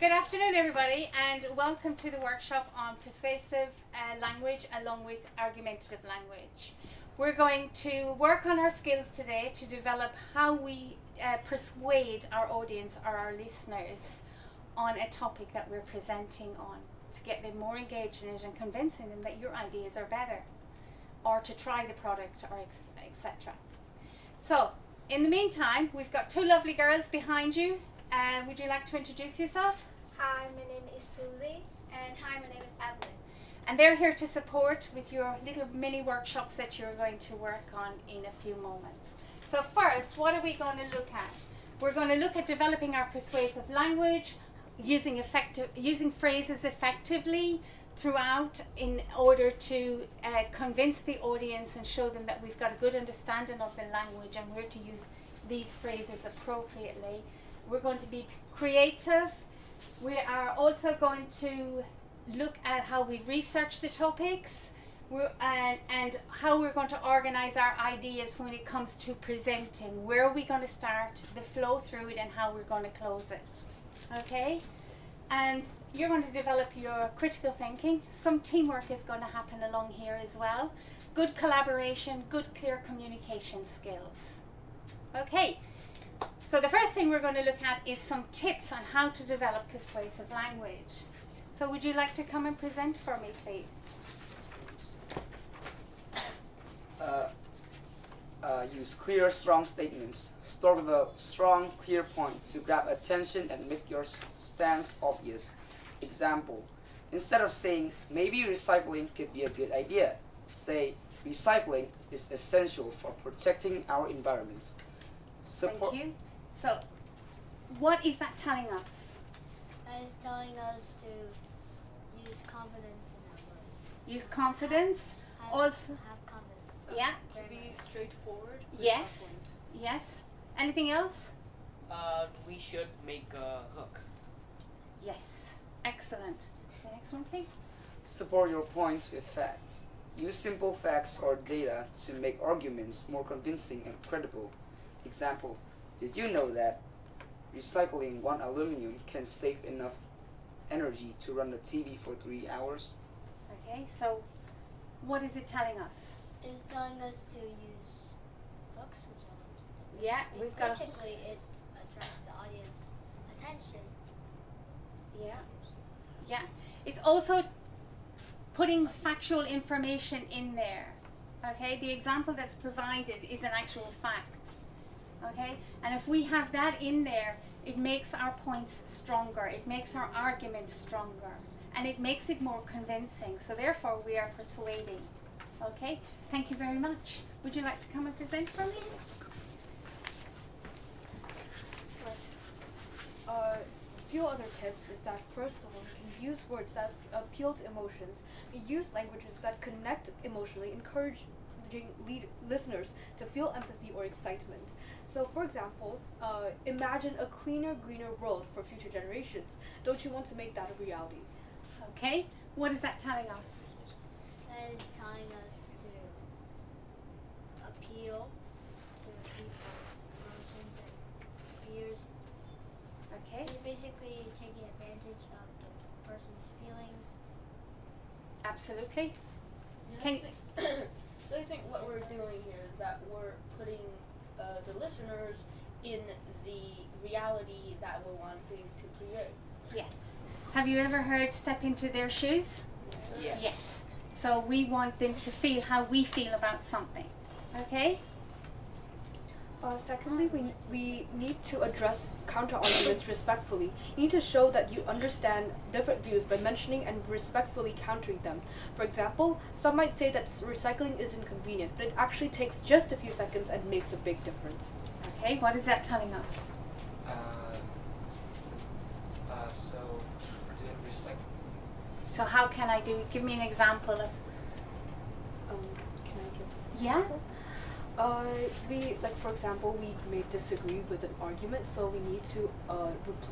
Good afternoon, everybody, and welcome to the workshop on persuasive language along with argumentative language. We're going to work on our skills today to develop how we persuade our audience or our listeners on a topic that we're presenting on, to get them more engaged in it and convincing them that your ideas are better, or to try the product, or etc. So, in the meantime, we've got two lovely girls behind you. Would you like to introduce yourself? Hi, my name is Susie. And hi, my name is Evelyn. And they're here to support with your little mini workshops that you're going to work on in a few moments. So first, what are we going to look at? We're going to look at developing our persuasive language, using phrases effectively throughout in order to convince the audience and show them that we've got a good understanding of the language and where to use these phrases appropriately. We're going to be creative. We are also going to look at how we research the topics and how we're going to organize our ideas when it comes to presenting. Where are we going to start, the flow through it, and how we're going to close it. Okay? And you're going to develop your critical thinking. Some teamwork is going to happen along here as well. Good collaboration, good clear communication skills. Okay. So the first thing we're going to look at is some tips on how to develop persuasive language. So would you like to come and present for me, please? Use clear, strong statements. Start with a strong, clear point to grab attention and make your stance obvious. Example, instead of saying, maybe recycling could be a good idea, say, recycling is essential for protecting our environment. Thank you. So, what is that telling us? That is telling us to use confidence in our words. Use confidence. Also, have confidence. yeah. To be straightforward. Yes. Yes. Anything else? We should make a hook. Yes. Excellent. The next one, please. Support your points with facts. Use simple facts or data to make arguments more convincing and credible. Example, did you know that recycling one aluminum can save enough energy to run the TV for 3 hours? Okay, so what is it telling us? It is telling us to use hooks, which I Yeah, we've got... basically it attracts the audience attention. Yeah. Yeah. It's also putting factual information in there. Okay, the example that's provided is an actual fact. Okay, and if we have that in there, it makes our points stronger, it makes our argument stronger, and it makes it more convincing. So therefore we are persuading. Okay, thank you very much. Would you like to come and present for me? A few other tips is that, first of all, you can use words that appeal to emotions. You use languages that connect emotionally, encouraging listeners to feel empathy or excitement. So, for example, imagine a cleaner, greener world for future generations. Don't you want to make that a reality? Okay, what is that telling us? That is telling us to appeal to people's emotions and fears. Okay. You're basically taking advantage of the person's feelings. Absolutely. So I think what we're doing here is that we're putting the listeners in the reality that we're wanting to create. Yes. Have you ever heard step into their shoes? Yes. So we want them to feel how we feel about something. Okay? Secondly, we need to address counter-arguments respectfully. You need to show that you understand different views by mentioning and respectfully countering them. For example, some might say that recycling is inconvenient, but it actually takes just a few seconds and makes a big difference. Okay, what is that telling us? So do it respectfully. So how can I do, give me an example of... Can I give Yeah? For example, we may disagree with an argument, so we need to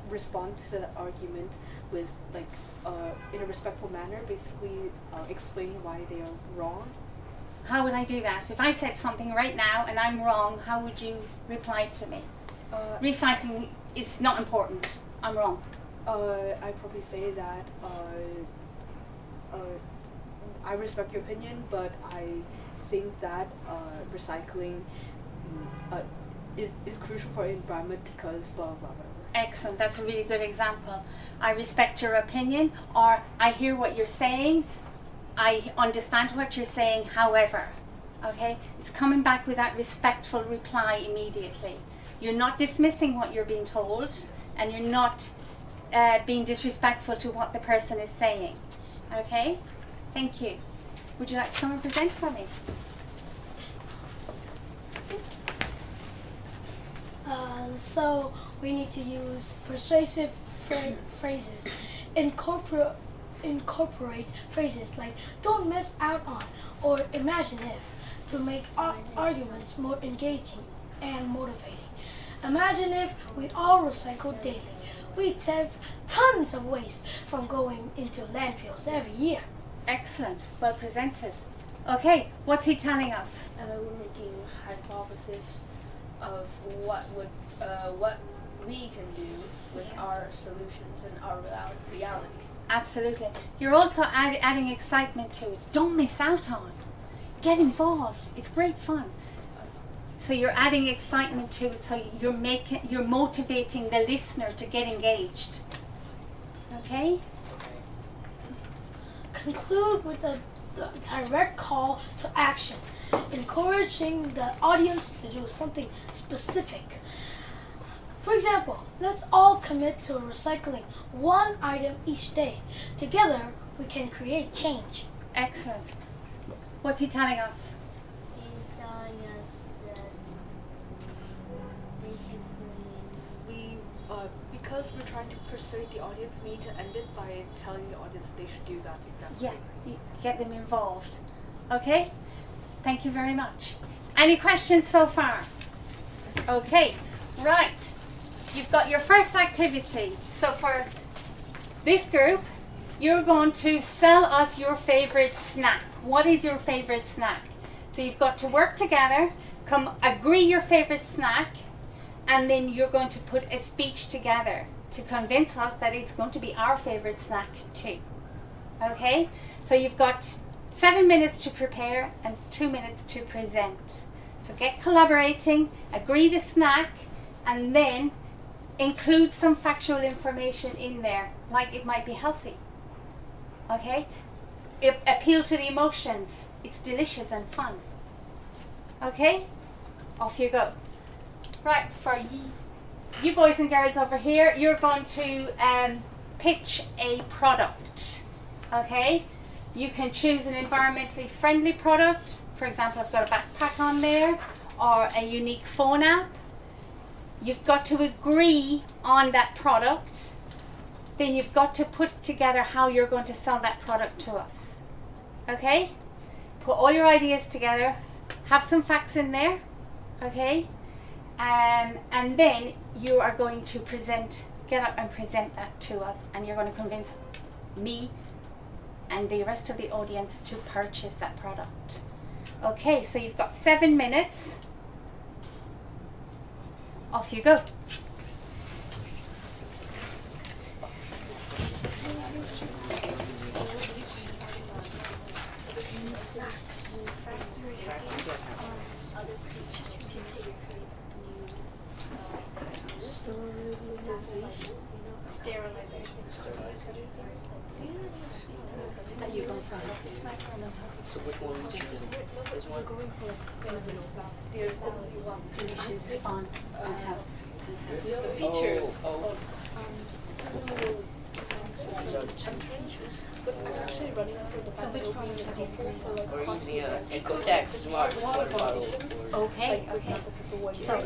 respond to that argument with, in a respectful manner, basically explaining why they are wrong. How would I do that? If I said something right now and I'm wrong, how would you reply to me? Recycling is not important. I'm wrong. I'd probably say that I respect your opinion, but I think that recycling is crucial for the environment because blah blah blah. Excellent, that's a really good example. I respect your opinion, or I hear what you're saying, I understand what you're saying, however, okay? It's coming back with that respectful reply immediately. You're not dismissing what you're being told, and you're not being disrespectful to what the person is saying, okay? Thank you. Would you like to come and present for me? So we need to use persuasive phrases. Incorporate phrases like "don't miss out on" or "imagine if" to make arguments more engaging and motivating. Imagine if we all recycled daily. We'd save tons of waste from going into landfills every year. Excellent, well presented. Okay, what's he telling us? We're making hypothesis of what we can do with our solutions and our reality. Absolutely. You're also adding excitement to it. Don't miss out on. Get involved. It's great fun. So you're adding excitement to it, so you're motivating the listener to get engaged. Okay? Conclude with a direct call to action, encouraging the audience to do something specific. For example, let's all commit to recycling one item each day. Together, we can create change. Excellent. What's he telling us? He's telling us that basically Because we're trying to persuade the audience, we need to end it by telling the audience they should do that exactly. Yeah, you get them involved. Okay? Thank you very much. Any questions so far? Okay, right. You've got your first activity. So for this group, you're going to sell us your favorite snack. What is your favorite snack? So you've got to work together, come agree your favorite snack, and then you're going to put a speech together to convince us that it's going to be our favorite snack too. Okay? So you've got 7 minutes to prepare and 2 minutes to present. So get collaborating, agree the snack, and then include some factual information in there, like it might be healthy. Okay? Appeal to the emotions. It's delicious and fun. Okay? Off you go. Right, for you boys and girls over here, you're going to pitch a product. Okay? You can choose an environmentally friendly product. For example, I've got a backpack on there, or a unique phone app. You've got to agree on that product. Then you've got to put together how you're going to sell that product to us. Okay? Put all your ideas together. Have some facts in there. Okay? And then you are going to get up and present that to us, and you're going to convince me and the rest of the audience to purchase that product. Okay, so you've got 7 minutes. Off you go. So which one are we choosing? This one? There's delicious, fun, and health. This is the features of So which product have you agreed? We're using an Ecotex smart water bottle. Okay, okay. So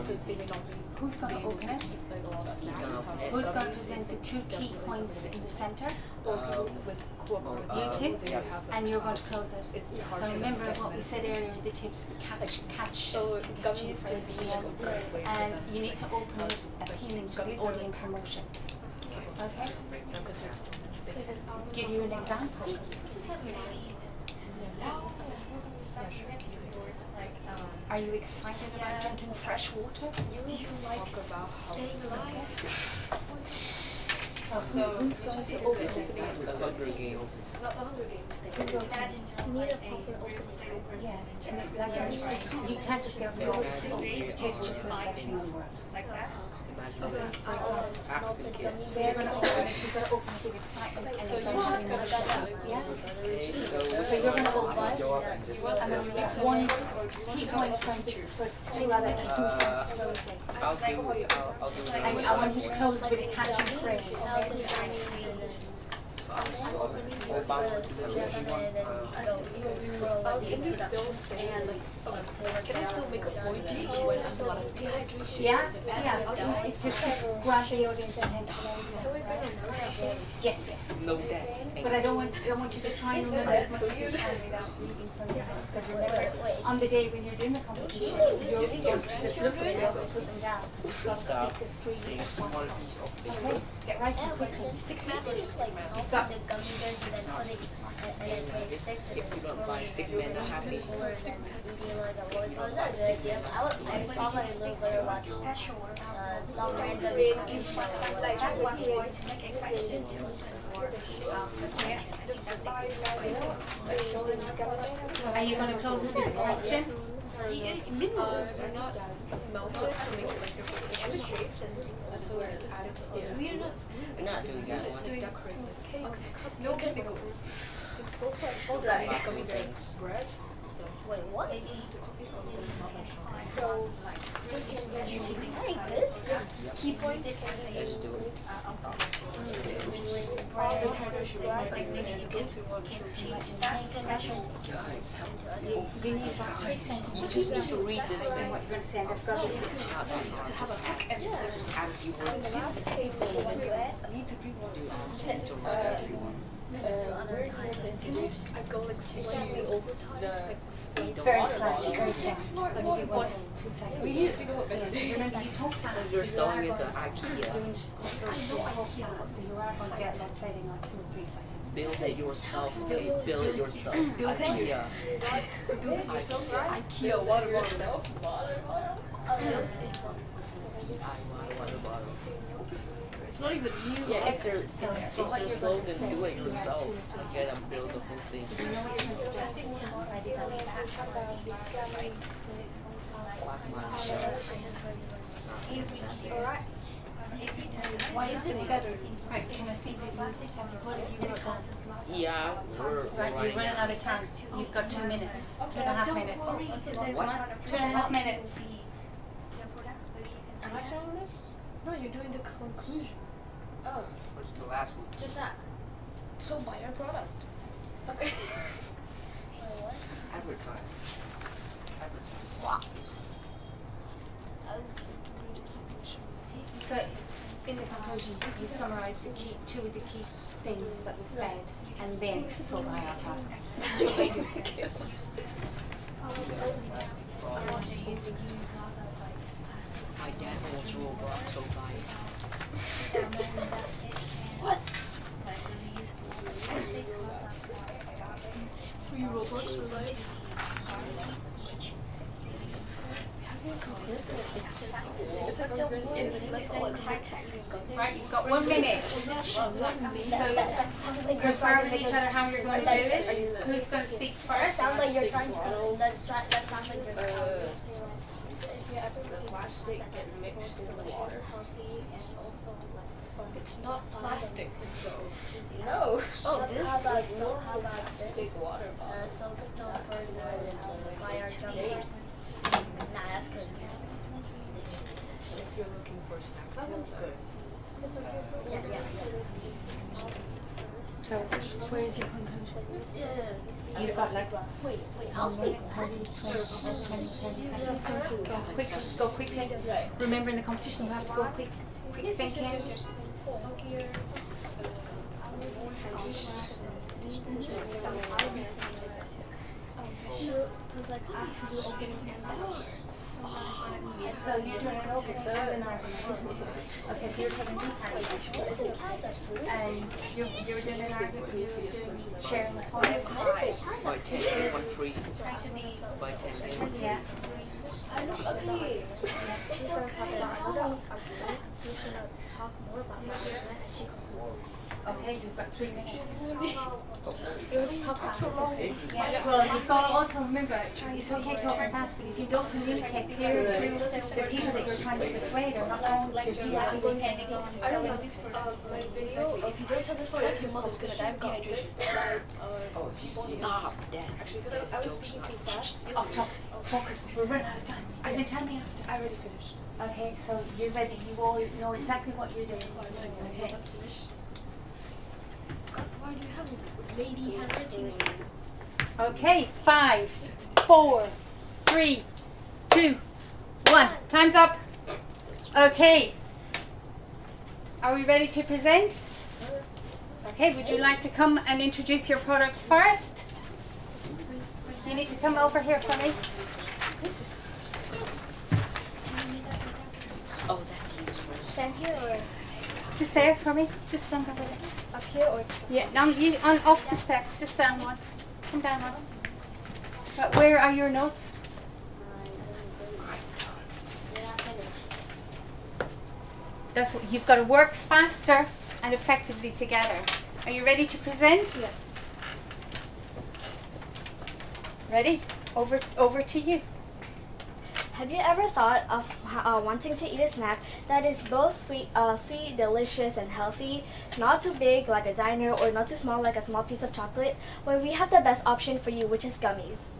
who's going to open it? Who's going to present the 2 key points in the center? You tips, and you're going to close it. So remember what we said earlier, the tips, the catch. So gummies is the end. And you need to open it appealing to the audience emotions. Okay? Give you an example. Are you excited about drinking fresh water? Do you like staying alive? So So it's just obesity. The Hunger Games. It's not the Hunger Games thing. You need a proper open space. You can't just get rid of Like that. Imagine African kids. So you're gonna open So you just gotta shut it. Yeah. Okay, so you're gonna open go up and just. and then one key point for two others. I'll do I want you to close with a catching phrase. Can you still say like, can I still make a point when there's a lot of dehydration? Yeah, it's just grab the audience attention. Yes. No death. But I don't want you to try and remember as much as you can without reading from your notes. Because remember, on the day when you're doing the competition, you're just looking at notes and put them down. You've got to Stop. speak as freely as Small possible. piece of paper. Okay, get right to Yeah, the but quick just like open the gummy bears and then put it and then put sticks and If you don't buy stick man, they're happy. or then eating like a lollipop. That's a good idea. I saw my little brother watch some random Are you going to close this with a question? Minerals are not melted to make it like different shapes and so added to other. We're not. We're not doing that one. Cakes, no chemicals. It's also Right. gummy bears, bread. Wait, what? So That exists? key points. Let's do it. Guys, You need about 3 sentences. you just need to read this thing. What you're going to say, and they've got to It's not that hard. Just add a few words. Need to drink water. You need to write everyone. I go like slightly over time. Like slightly. very slightly. Very smart. Like if it was 2 seconds. We need to think about better days. Remember, you talk fast. You're so selling you it to are going IKEA. to do it just so you are going to get, let's say, in like 2 or 3 seconds. Build it yourself, okay? Build it yourself. IKEA. Build it yourself, right? IKEA water bottle. Water bottle. It's not even new. Yeah, it's your slogan, do it yourself. You gotta build the whole thing. Black mine shelves. Why is it better? Right, can I see what you wrote down? Yeah, we're Right, you're running running out. out of time. You've got 2 minutes. 2.5 minutes. What? 2.5 minutes. Am I showing this? No, you're doing the conclusion. Oh, What's the last one? just that. So buy our product. Okay. Advertise. Advertise. So, in the conclusion, you summarize the key, 2 of the key things that we said, and then so by our product. My dad wants Roblox, so buy it. What? Free Robux for life. It's all it's high tech. Right, you've got 1 minute. So, confer with each other how you're going to do this. Who's going to speak first? Sounds like you're trying to. That sounds like you're The plastic get mixed in the water. It's not plastic. No. Oh, this? How about Big this? water bottle. So no further buy our gummies. Nah, that's crazy. If you're looking for snack, that one's good. Yeah. So, where is your conclusion? Yeah. You've got like Wait, I'll speak last. 20 seconds. Go quickly. Right. Remember, in the competition, you have to go quick thinking. So you're doing an open and an argument. Okay, so you're taking two parts. And you're doing an argument, you're doing sharing the points. By 10, you want free. By 10, they want Yeah. Okay, you've got 3 minutes. Yeah, well, you've got to also remember, it's okay to talk fast, but if you don't communicate clearly, the people that you're trying to persuade are not going to do that. If you don't send this word out, your mother's gonna die of dehydration. Stop that. Off topic. Focus. We're running out of time. Are you going to tell me after? I already finished. Okay, so you're ready. You all know exactly what you're doing. Okay. Why do you have a lady handwriting? Okay, 5, 4, 3, 2, 1. Time's up. Okay. Are we ready to present? Okay, would you like to come and introduce your product first? You need to come over here for me. Oh, that's useful. Stand here or Just there for me. Just stand over there. up here or Yeah, down, off the step. Just down one. Come down one. But where are your notes? That's what, you've got to work faster and effectively together. Are you ready to present? Yes. Ready? Over to you. Have you ever thought of wanting to eat a snack that is both sweet, delicious, and healthy? Not too big like a diner or not too small like a small piece of chocolate? Well, we have the best option for you, which is gummies.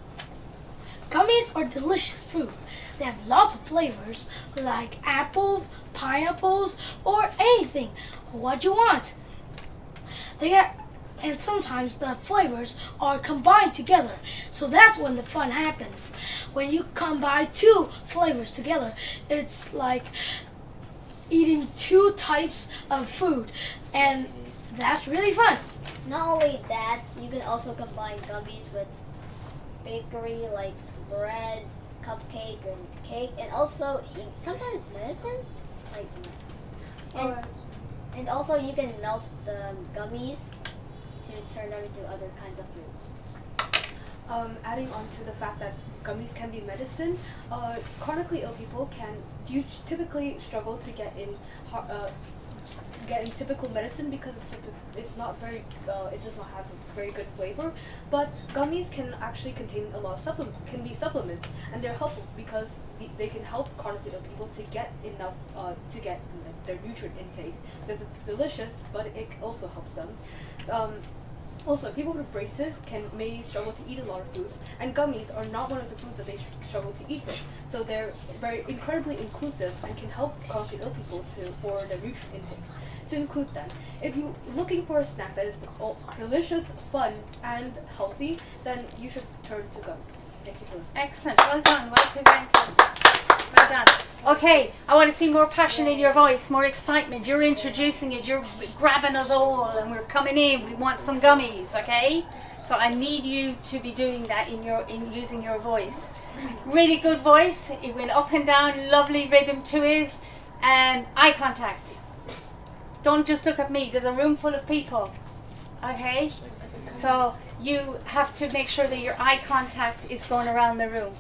Gummies are delicious food. They have lots of flavors like apple, pineapples, or anything. What you want. And sometimes the flavors are combined together. So that's when the fun happens. When you combine 2 flavors together, it's like eating 2 types of food. And that's really fun. Not only that, you can also combine gummies with bakery like bread, cupcake, and cake, and also sometimes medicine. And also you can melt the gummies to turn them into other kinds of food. Adding on to the fact that gummies can be medicine, chronically ill people can typically struggle to get in typical medicine because it's not very it does not have a very good flavor. But gummies can actually contain a lot of supplements, and they're helpful because they can help chronically ill people to get enough to get their nutrient intake, because it's delicious, but it also helps them. Also, people with braces may struggle to eat a lot of foods, and gummies are not one of the foods that they struggle to eat with. So they're very incredibly inclusive and can help chronically ill people for their nutrient intake. To include them, if you're looking for a snack that is delicious, fun, and healthy, then you should turn to gummies. Thank you for listening. Excellent. Well done. Well presented. Well done. Okay, I want to see more passion in your voice, more excitement. You're introducing it. You're grabbing us all, and we're coming in. We want some gummies, okay? So I need you to be doing that in using your voice. Really good voice. It went up and down. Lovely rhythm to it. Eye contact. Don't just look at me. There's a room full of people, okay? So you have to make sure that your eye contact is going around the room.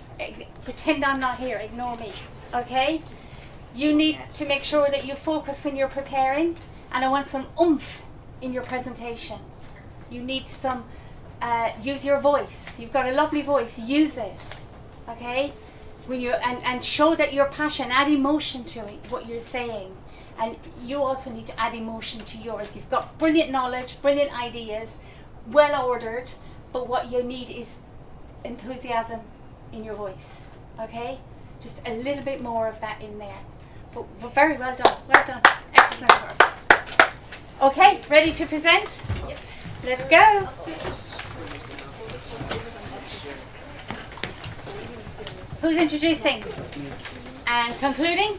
Pretend I'm not here. Ignore me. Okay? You need to make sure that you focus when you're preparing, and I want some oomph in your presentation. You need some, use your voice. You've got a lovely voice, use it. Okay? When you and show that you're passionate, add emotion to it, what you're saying. And you also need to add emotion to yours. You've got brilliant knowledge, brilliant ideas, well ordered, but what you need is enthusiasm in your voice. Okay? Just a little bit more of that in there. But very well done. Well done. Excellent work. Okay, ready to present? Yep. Let's go. Who's introducing? And concluding?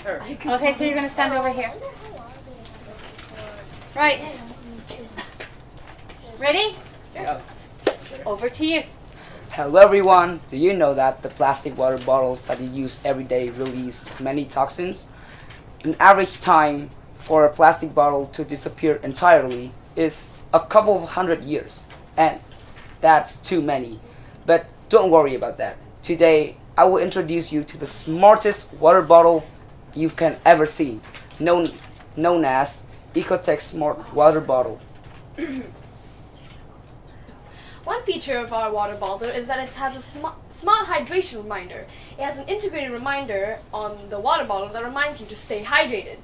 Her. Okay, so you're going to stand over here. Right. Ready? Yeah. Over to you. Hello everyone! Do you know that the plastic water bottles that you use every day release many toxins? An average time for a plastic bottle to disappear entirely is a couple of 100 years, and that's too many. But don't worry about that. Today, I will introduce you to the smartest water bottle you can ever see, known as Ecotech Smart Water Bottle. One feature of our water bottle is that it has a smart hydration reminder. It has an integrated reminder on the water bottle that reminds you to stay hydrated.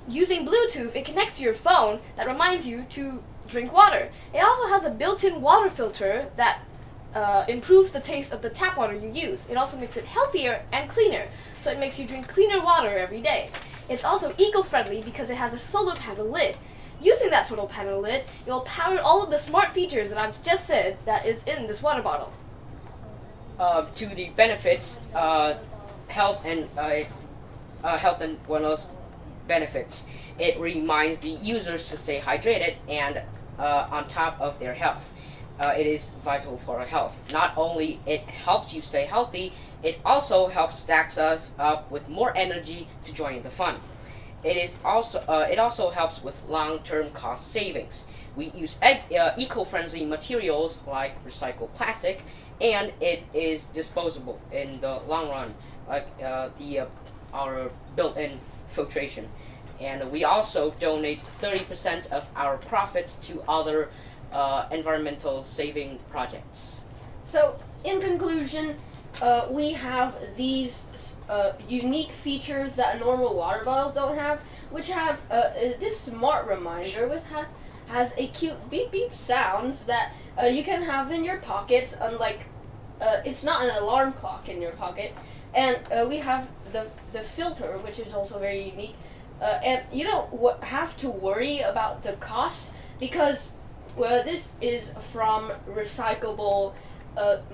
Using Bluetooth, it connects to your phone that reminds you to drink water. It also has a built-in water filter that improves the taste of the tap water you use. It also makes it healthier and cleaner, so it makes you drink cleaner water every day. It's also eco-friendly because it has a solar panel lid. Using that solar panel lid, you'll power all of the smart features that I've just said that is in this water bottle. To the benefits, health and wellness benefits. It reminds the users to stay hydrated and on top of their health. It is vital for our health. Not only it helps you stay healthy, it also helps stacks us up with more energy to join the fun. It also helps with long-term cost savings. We use eco-friendly materials like recycled plastic, and it is disposable in the long run, like our built-in filtration. And we also donate 30% of our profits to other environmental saving projects. So, in conclusion, we have these unique features that normal water bottles don't have, which have this smart reminder which has a cute beep beep sounds that you can have in your pockets, unlike it's not an alarm clock in your pocket. And we have the filter, which is also very unique, and you don't have to worry about the cost because this is from recyclable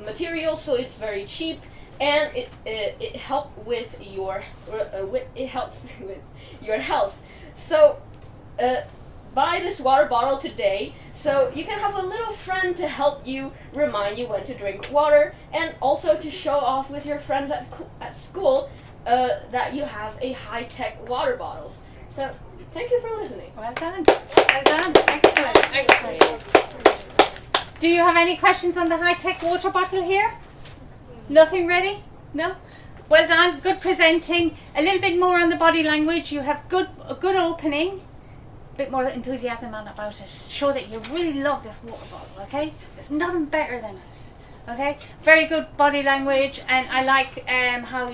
materials, so it's very cheap, and it helps with your health. So buy this water bottle today, so you can have a little friend to help you remind you when to drink water, and also to show off with your friends at school that you have a high-tech water bottles. So thank you for listening. Well done. Well done. Excellent. Excellent. Do you have any questions on the high-tech water bottle here? Nothing ready? No? Well done. Good presenting. A little bit more on the body language. You have a good opening. A bit more enthusiasm about it. Show that you really love this water bottle, okay? There's nothing better than it, okay? Very good body language, and I like how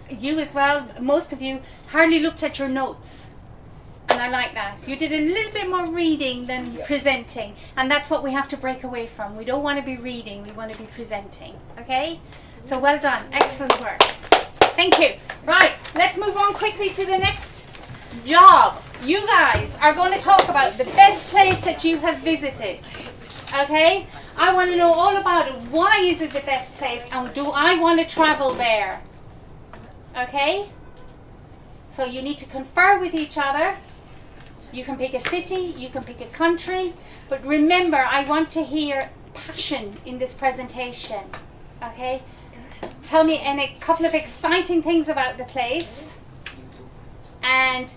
you as well, most of you, hardly looked at your notes. And I like that. You did a little bit more reading than presenting. And that's what we have to break away from. We don't want to be reading, we want to be presenting. Okay? So well done. Excellent work. Thank you. Right, let's move on quickly to the next job. You guys are going to talk about the best place that you have visited. Okay? I want to know all about it. Why is it the best place? And do I want to travel there? Okay? So you need to confer with each other. You can pick a city, you can pick a country, but remember, I want to hear passion in this presentation, okay? Tell me a couple of exciting things about the place and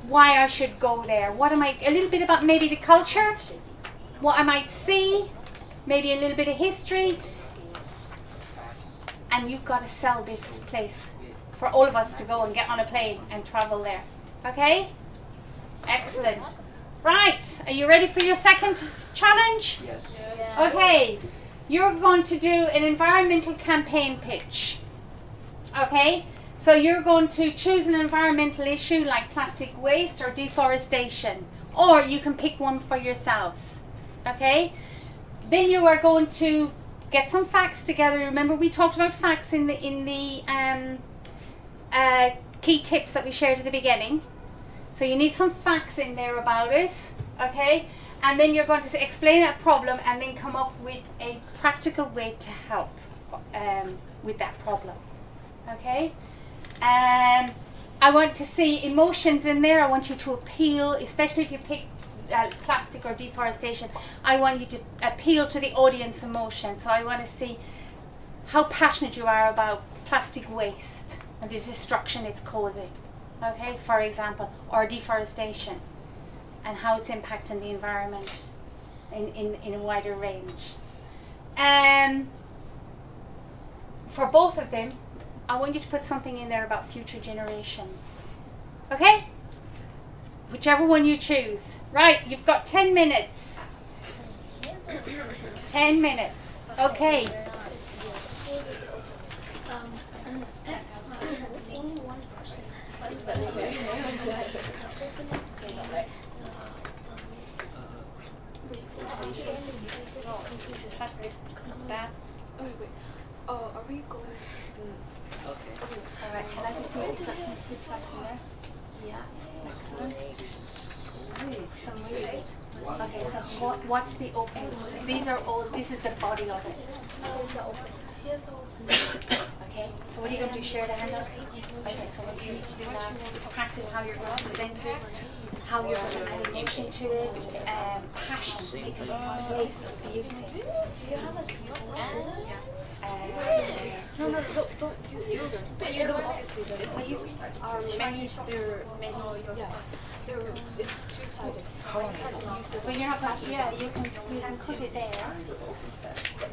why I should go there. A little bit about maybe the culture, what I might see, maybe a little bit of history, and you've got to sell this place for all of us to go and get on a plane and travel there, okay? Excellent. Right, are you ready for your second challenge? Yes. Okay, you're going to do an environmental campaign pitch. Okay, so you're going to choose an environmental issue like plastic waste or deforestation, or you can pick one for yourselves. Okay, then you are going to get some facts together. Remember, we talked about facts in the key tips that we shared at the beginning. So you need some facts in there about it, okay? And then you're going to explain that problem and then come up with a practical way to help with that problem, okay? I want to see emotions in there. I want you to appeal, especially if you pick plastic or deforestation. I want you to appeal to the audience emotion. So I want to see how passionate you are about plastic waste and the destruction it's causing, okay, for example, or deforestation, and how it's impacting the environment in a wider range. For both of them, I want you to put something in there about future generations. Okay? Whichever one you choose. Right, you've got 10 minutes. 10 minutes. Okay. Only one person. Are we going? Okay. Alright, can I just see if you've got some food facts in there? Yeah, excellent. Some really good. Okay, so what's the opening? These are all, this is the body of it. Here's the opening. Okay, so what are you going to do? Share the handout? Okay, so what you need to do now is practice how you're going to present it, how you're going to add emotion to it, passion, because it's on the base of beauty. Do you have a scissors? No, don't use scissors. Because obviously they're it's two-sided. But you're not going to, yeah, you can cut it there.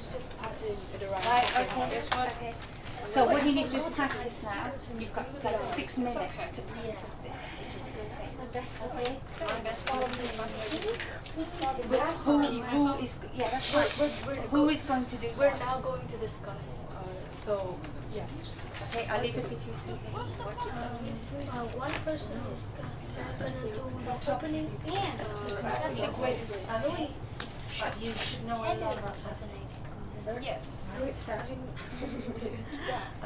Just pass it around. Right, okay. So what you need to do is practice now. You've got like 6 minutes to practice this, which is a good thing. Okay? Who is, yeah, that's right. Who is going to do We're what? now going to discuss. So yeah. Okay, I'll leave it with you, Susie. One person is gonna do the opening and Plastic waste. You should know a lot about plastic. Yes. So,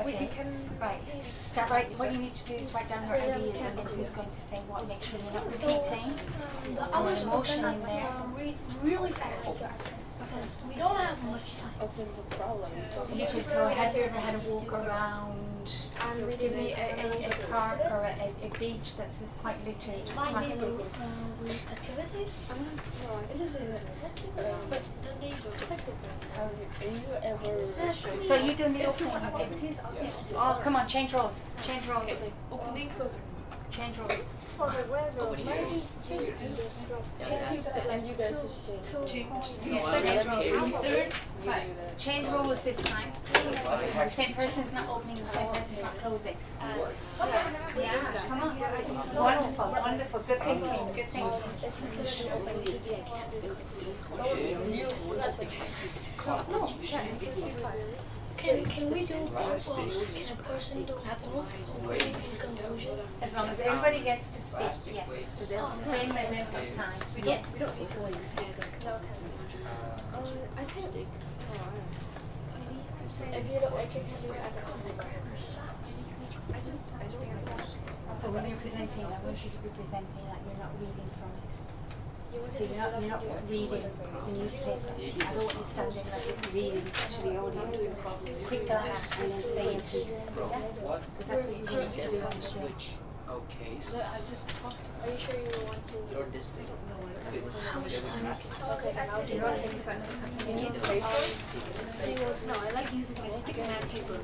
We okay. can. Right. Start right. What you need to do is write down your ideas and then who's going to say what. Make sure you're not repeating. the others emotion are in gonna there. read really fast because we don't have much time. Open the problem. You could so have you ever had a walk around maybe a park or a beach that's quite littered with plastic? Read activities. It is but the neighbor. So you doing the opening activities? Oh, come on, change roles. Change roles. Opening, closing. Change roles. And you guys just change. Third, right. Change roles this time. The same person's not opening, the same person's not closing. Yeah, come on. Wonderful, wonderful. Good thinking, good thinking. Can we do both? Can a person do both? Opening and conclusion. As long as everybody gets to speak, yes. Same amount of time. Yes. I think. If you don't like it, can you add a comment? I don't like that. So when you're presenting, I want you to be presenting like you're not reading from it. So you're not reading the newspaper. I don't want you sounding like it's reading to the audience. Quick glance and then say your piece. Yeah? Because that's what you need to do on stage. Okay, Are you sure you want to? you're distinct. How much time is left? You need the paper? No, I like using my stick and paper.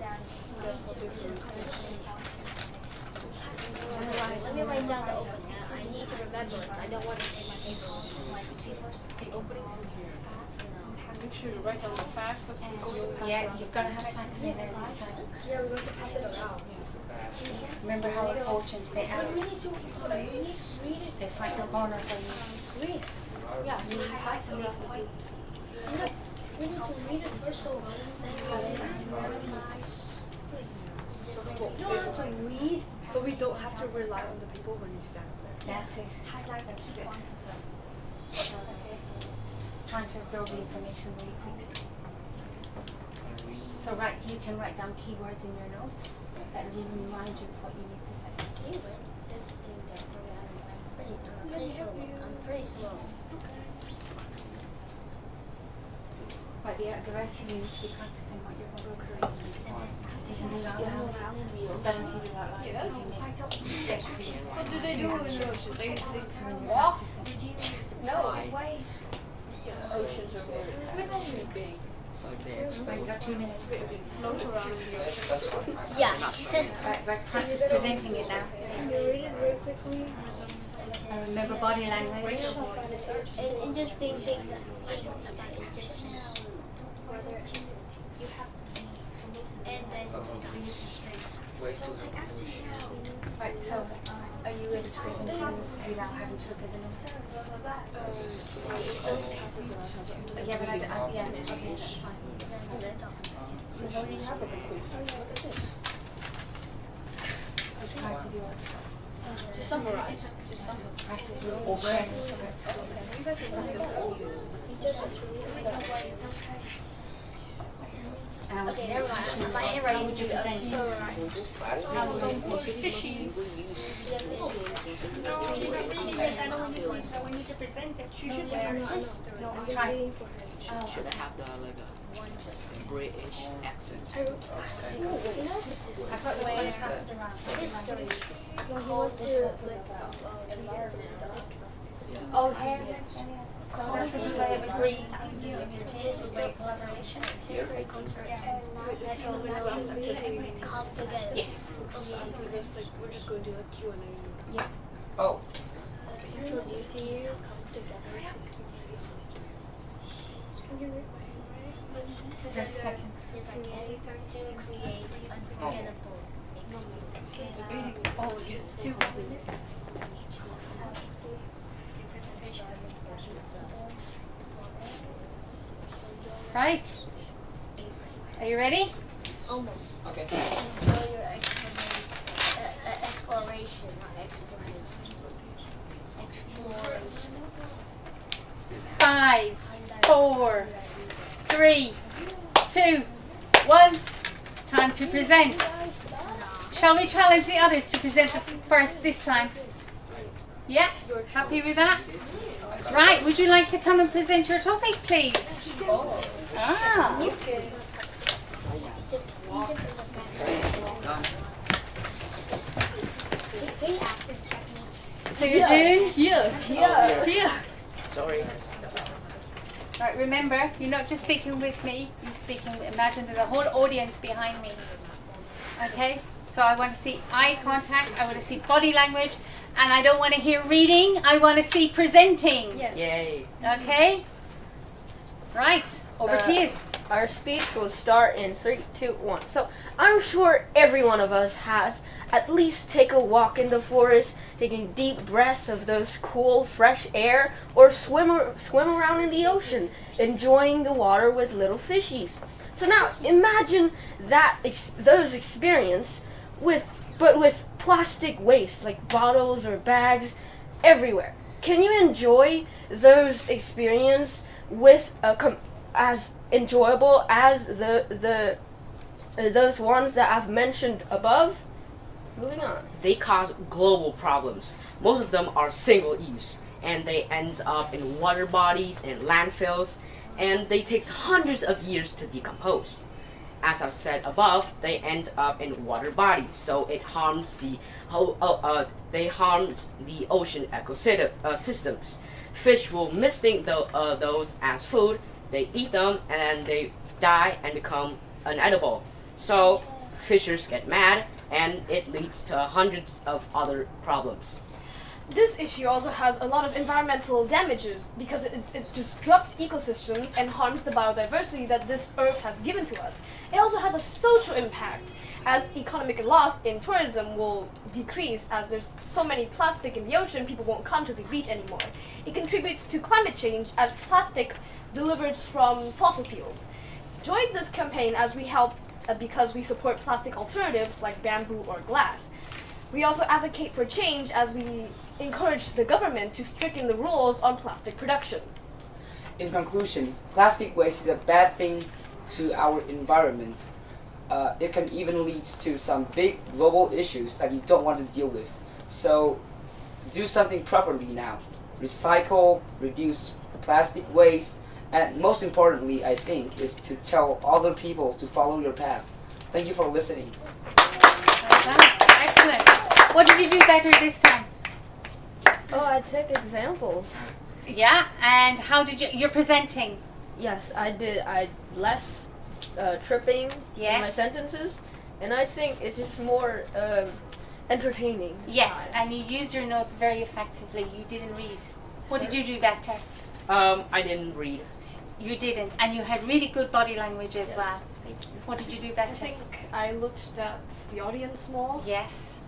Let me write down the opening. I need to remember it. I don't want to take my paper home. The openings is here. Make sure to write down the facts. Yeah, you've got to have facts in there this time. Yeah, we're going to pass it around. Remember how important they are. We need to read it. They fight your corner for you. Read. Yeah, you pass it. We need to read it first, so then you don't have to read. So we don't have to rely on the people when we stand there. That's it. That's it. Trying to absorb the information really quickly. So you can write down keywords in your notes that will remind you of what you need to say. This thing that I'm pretty slow. I'm pretty slow. But the rest of you need to be practicing what you're going to create. You can do that loud. It's better if you do that loud. Yes. So you make steps here. What do they do in the ocean? They When you're walk. practicing. No, oceans are very big. So there. So you've got 2 minutes. Float around. Yeah. Right, practice presenting it now. Can you read it very quickly? And remember body language. And just think things about Egyptian. And then Right, so are you able to present things without having to look at the notes? Yeah, but yeah, okay, that's fine. How do you have a conclusion? Look at this. Which part is yours? Just summarize. Just summarize. Practice your ocean. okay, never mind. My handwriting is too We need to present it. She should Should I have the like a British accent? I thought you were going to pass it around. history. Oh, here. That's a good way of agreeing with you and your team. History. Collaboration. History, culture, and natural ability come together. Yes. We're just going to do a Q&A. Oh, Seconds. To create unforgettable experience. Oh, yes. 2 minutes. Right. Are you ready? Almost. okay. Enjoy your exploration, not exploration. Exploration. 5, 4, 3, 2, 1. Time to present. Shall we challenge the others to present first this time? Yeah? Happy with that? Right, would you like to come and present your topic, please? Ah. So you're doing? Yeah. Sorry. Right, remember, you're not just speaking with me, you're speaking, imagine there's a whole audience behind me. Okay? So I want to see eye contact, I want to see body language, and I don't want to hear reading, I want to see presenting. Yay. Okay? Right, over to you. Our speech will start in 3, 2, 1. So I'm sure every one of us has at least take a walk in the forest, taking deep breaths of those cool, fresh air, or swim around in the ocean, enjoying the water with little fishies. So now imagine those experiences with plastic waste like bottles or bags everywhere. Can you enjoy those experiences with as enjoyable as those ones that I've mentioned above? Moving on. They cause global problems. Most of them are single use, and they end up in water bodies and landfills, and they take hundreds of years to decompose. As I've said above, they end up in water bodies, so it harms the ocean ecosystems. Fish will mistake those as food. They eat them, and then they die and become unedible. So fishers get mad, and it leads to hundreds of other problems. This issue also has a lot of environmental damages because it disrupts ecosystems and harms the biodiversity that this earth has given to us. It also has a social impact, as economic loss in tourism will decrease as there's so many plastic in the ocean, people won't come to the beach anymore. It contributes to climate change as plastic delivers from fossil fuels. Join this campaign as we help because we support plastic alternatives like bamboo or glass. We also advocate for change as we encourage the government to stricten the rules on plastic production. In conclusion, plastic waste is a bad thing to our environment. It can even lead to some big global issues that you don't want to deal with. So do something properly now. Recycle, reduce plastic waste, and most importantly, I think, is to tell other people to follow your path. Thank you for listening. Excellent. What did you do better this time? Oh, I took examples. Yeah, and how did you're presenting? Yes, I did. I less tripping in my Yes. sentences, and I think it's just more entertaining. this Yes, time. and you used your notes very effectively. You didn't read. What did you do better? I didn't read. You didn't, and you had really good body language as Yes. well. Thank you. What did you do I better? think I looked at the audience more. Yes.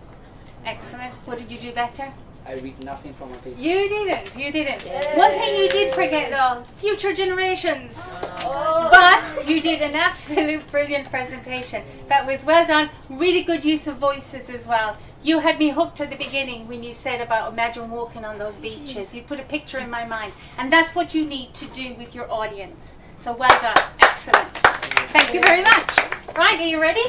Excellent. What did you do better? I read nothing from my paper. You didn't. You didn't. Yay. One thing you did forget though, future generations. But you did an absolute brilliant presentation. That was well done. Really good use of voices as well. You had me hooked at the beginning when you said about imagine walking on those beaches. You put a picture in my mind. And that's what you need to do with your audience. So well done. Excellent. Thank you very much. Right, are you ready?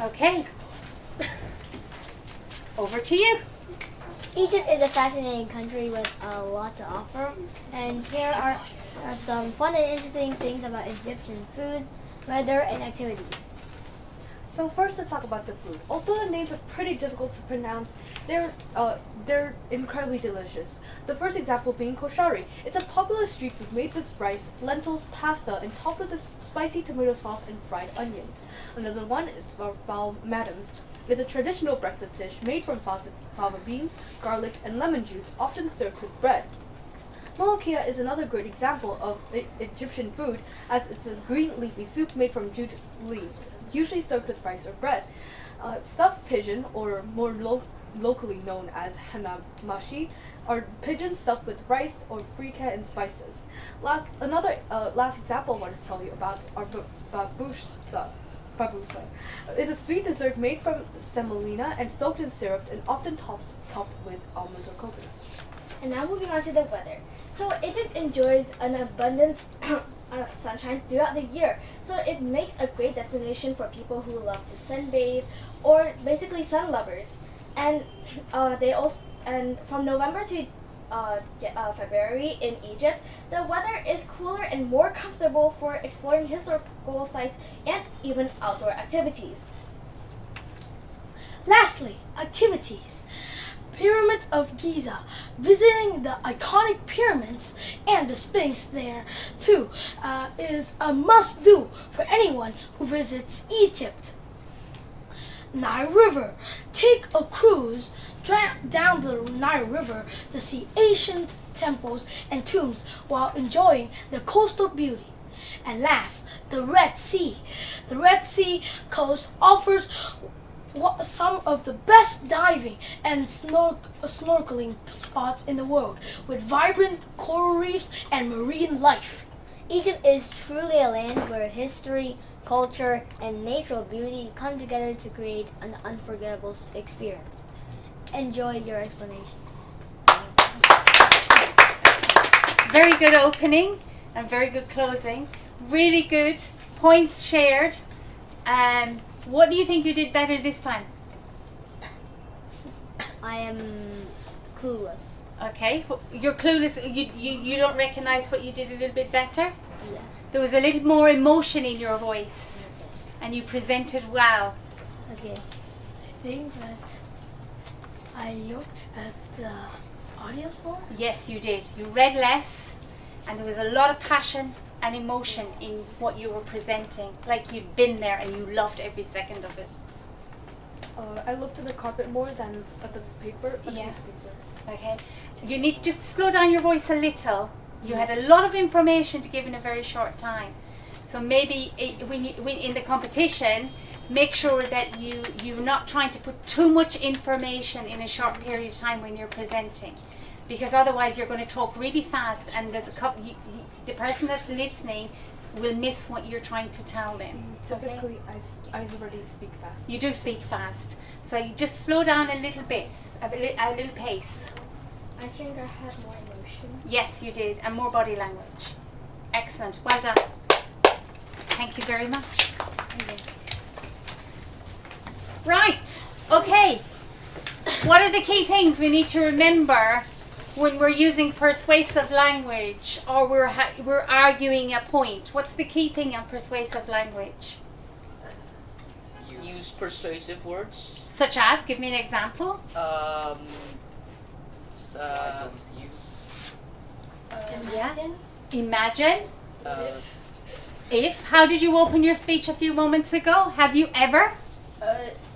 Okay. Over to you. Egypt is a fascinating country with a lot to offer, and here are some fun and interesting things about Egyptian food, weather, and activities. So first, let's talk about the food. Although the names are pretty difficult to pronounce, they're incredibly delicious. The first example being koshari. It's a popular street food made with rice, lentils, pasta, and topped with a spicy tomato sauce and fried onions. Another one is fal madams. It's a traditional breakfast dish made from fava beans, garlic, and lemon juice, often served with bread. Molokhia is another great example of Egyptian food, as it's a green leafy soup made from jute leaves, usually served with rice or bread. Stuffed pigeon, or more locally known as hanamashi, are pigeons stuffed with rice or frika and spices. Last example I want to tell you about are babusa. It's a sweet dessert made from semolina and soaked in syrup and often topped with almonds or coconut. And now moving on to the weather. So Egypt enjoys an abundance of sunshine throughout the year. So it makes a great destination for people who love to sunbathe or basically sun lovers. And from November to February in Egypt, the weather is cooler and more comfortable for exploring historical sites and even outdoor activities. Lastly, activities. Pyramids of Giza. Visiting the iconic pyramids and the Sphinx there too is a must-do for anyone who visits Egypt. Nile River. Take a cruise down the Nile River to see ancient temples and tombs while enjoying the coastal beauty. And last, the Red Sea. The Red Sea coast offers some of the best diving and snorkeling spots in the world, with vibrant coral reefs and marine life. Egypt is truly a land where history, culture, and natural beauty come together to create an unforgettable experience. Enjoy your explanation. Very good opening and very good closing. Really good points shared. What do you think you did better this time? I am clueless. Okay, you're clueless. You don't recognize what you did a little bit better? Yeah. There was a little more emotion in your voice and you presented well. Okay. I think that I looked at the audience more. Yes, you did. You read less and there was a lot of passion and emotion in what you were presenting, like you'd been there and you loved every second of it. I looked at the carpet more than at the paper. Yeah. Piece of paper. Okay, you need just slow down your voice a little. You had a lot of information to give in a very short time, so maybe when in the competition, make sure that you're not trying to put too much information in a short period of time when you're presenting, because otherwise you're going to talk really fast and there's a couple. The person that's listening will miss what you're trying to tell them. Typically, I already speak fast. You do speak fast, so you just slow down a little bit, a little pace. I think I had more emotion. Yes, you did, and more body language. Excellent, well done. Thank you very much. Right, okay. What are the key things we need to remember when we're using persuasive language or we're arguing a point? What's the key thing on persuasive language? Use persuasive words. Such as, give me an example. You. Imagine. Imagine. If. How did you open your speech a few moments ago? Have you ever?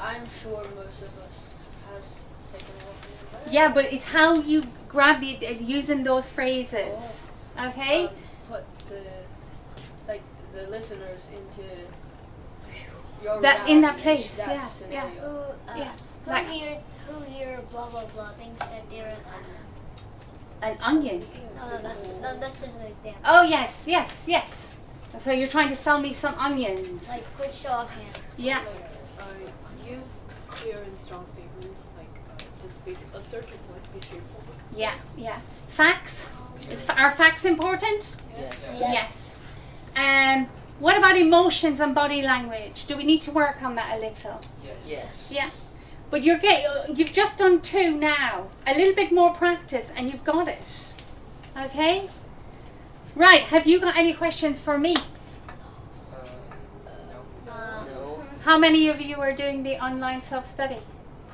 I'm sure most of us has taken a walk in the Yeah, but it's how you grab the using those phrases. Okay. Put the listeners into your That in that reality, place. that Yeah. scenario. Yeah. Who Like- here blah blah blah thinks that they're an onion. An onion. No, that's just an example. Oh yes, yes, yes. So you're trying to sell me some onions. Like quick show of hands. Yeah. Use clear and strong statements, like just basic assert your point, be straightforward. Yeah, yeah. Facts. Are facts important? Yes. Yes. What about emotions and body language? Do we need to work on that a little? Yes. Yeah. But you've just done 2 now. A little bit more practice and you've got it. Okay? Right, have you got any questions for me? No. How many of you are doing the online self-study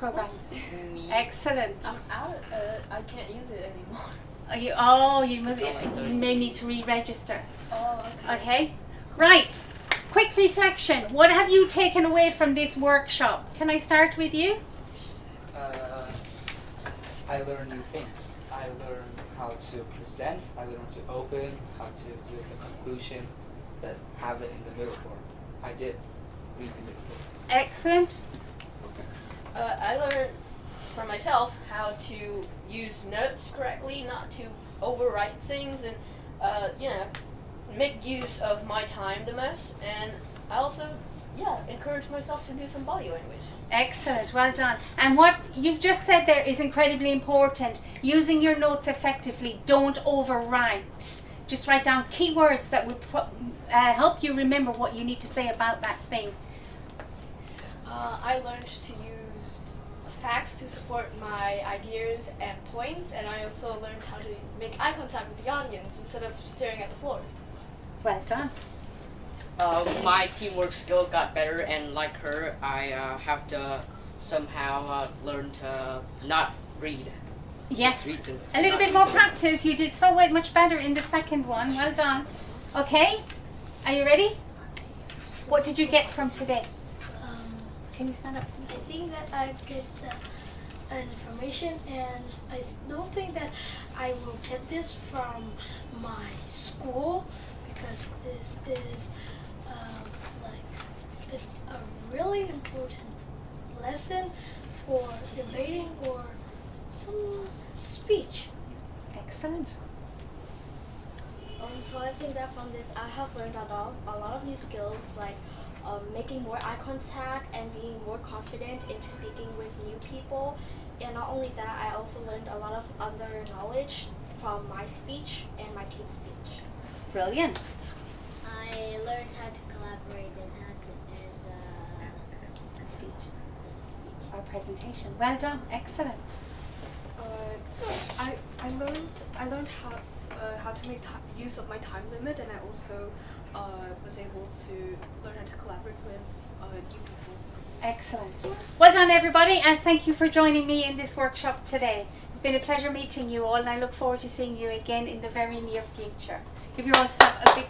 programs? Me. Excellent. I'm out of, I can't use it anymore. You may need to re-register. Oh, Okay? Right. Quick reflection. What have you taken away from this workshop? Can I start with you? I learned new things. I learned how to present, I learned to open, how to do the conclusion, but have it in the middle board. I did read the middle board. Excellent. I learned for myself how to use notes correctly, not to overwrite things, and make use of my time the most. And I also, encourage myself to do some body language. Excellent. Well done. And what you've just said there is incredibly important. Using your notes effectively. Don't overwrite. Just write down keywords that will help you remember what you need to say about that thing. I learned to use facts to support my ideas and points, and I also learned how to make eye contact with the audience instead of staring at the floor. Well done. My teamwork skill got better, and like her, I have to somehow learn to not read. Yes. Just read A little bit more practice. You did so much better in the second one. Well done. Okay. Are you ready? What did you get from today? Can you stand up? I think that I get information, and I don't think that I will get this from my school, because this is it's a really important lesson for debating or some speech. Excellent. So I think that from this I have learned a lot of new skills, like making more eye contact and being more confident in speaking with new people. And not only that, I also learned a lot of other knowledge from my speech and my team speech. Brilliant. I learned how to collaborate and how to Speech. Or presentation. Well done. Excellent. I learned how to make use of my time limit, and I also was able to learn how to collaborate with new people. Excellent. Well done, everybody, and thank you for joining me in this workshop today. It's been a pleasure meeting you all, and I look forward to seeing you again in the very near future. Give yourself a big